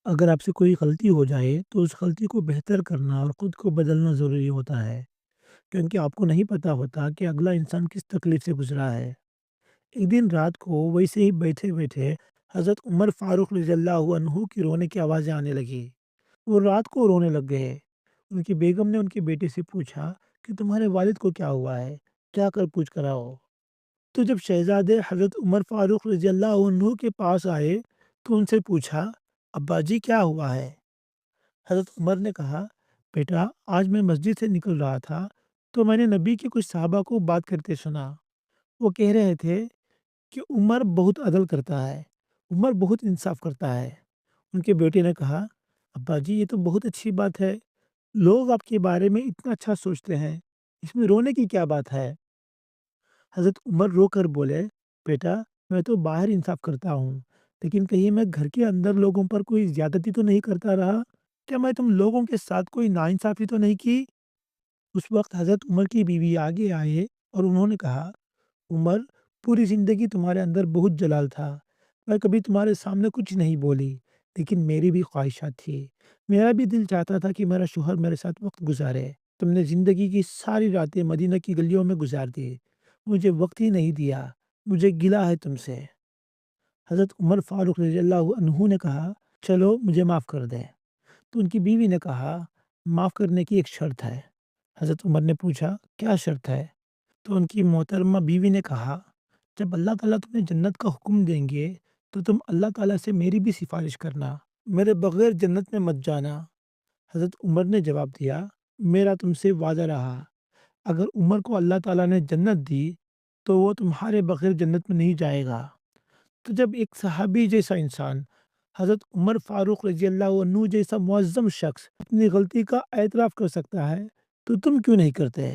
अगर आपसे कोई गलती हो जाए तो उस गलती को बेहतर करना और खुद को बदलना ज़रूरी होता है, क्योंकि आपको नहीं पता होता कि अगला इंसान किस तकलीफ से गुजरा है। एक दिन रात को वैसे ही बैठे-बैठे हज़रत उमर फारूक रज़ियल्लाहु अन्हु की रोने की आवाज़ें आने लगी। वो रात को रोने लग गए। उनकी बेगम ने उनके बेटे से पूछा कि तुम्हारे वालिद को क्या हुआ है? जाकर पूछ कर आओ। तो जब शहज़ादे हज़रत उमर फारूक रज़ियल्लाहु अन्हु के पास आए तो उनसे पूछा, अब्बा जी क्या हुआ है? हज़रत उमर ने कहा, बेटा आज मैं मस्जिद से निकल रहा था तो मैंने नबी के कुछ सहाबा को बात करते सुना। वो कह रहे थे कि उमर बहुत अदल करता है, उमर बहुत इंसाफ करता है। उनके बेटे ने कहा, अब्बा जी ये तो बहुत अच्छी बात है। लोग आपके बारे में इतना अच्छा सोचते हैं, इसमें रोने की क्या बात है? हज़रत उमर रोकर बोले, बेटा मैं तो बाहर इंसाफ करता हूँ, लेकिन कहीं मैं घर के अंदर लोगों पर कोई ज़्यादती तो नहीं करता रहा? क्या मैं तुम लोगों के साथ कोई नाइंसाफ़ी तो नहीं की? उस वक़्त हज़रत उमर की बीवी आगे आए और उन्होंने कहा, उमर पूरी ज़िंदगी तुम्हारे अंदर बहुत जलाल था। मैं कभी तुम्हारे सामने कुछ नहीं बोली, लेकिन मेरी भी ख्वाहिशात थी। मेरा भी दिल चाहता था कि मेरा शौहर मेरे साथ वक़्त गुज़ारे। तुमने ज़िंदगी की सारी रातें मदीना की गलियों में गुज़ार दी। मुझे वक़्त ही नहीं दिया। मुझे गिला है तुमसे। हज़रत उमर फ़ारूक रज़ियल्लाहु अन्हु ने कहा, चलो मुझे माफ़ कर दें। तो उनकी बीवी ने कहा, माफ़ करने की एक शर्त है। हज़रत उमर ने पूछा, क्या शर्त है? तो उनकी मोहतरमा बीवी ने कहा, जब अल्लाह ताला तुम्हें जन्नत का हुक्म देंगे, तो तुम अल्लाह ताला से मेरी भी सिफ़ारिश करना। मेरे बगैर जन्नत में मत जाना। हज़रत उमर ने जवाब दिया, मेरा तुमसे वादा रहा, अगर उमर को अल्लाह ताला ने जन्नत दी, तो वो तुम्हारे बगैर जन्नत में नहीं जाएगा। तो जब एक सहाबी जैसा इंसान, हज़रत उमर फारूक रज़ियल्लाहु अन्हु जैसा मुअज़्ज़म शख्स अपनी गलती का एतराफ़ कर सकता है, तो तुम क्यों नहीं करते?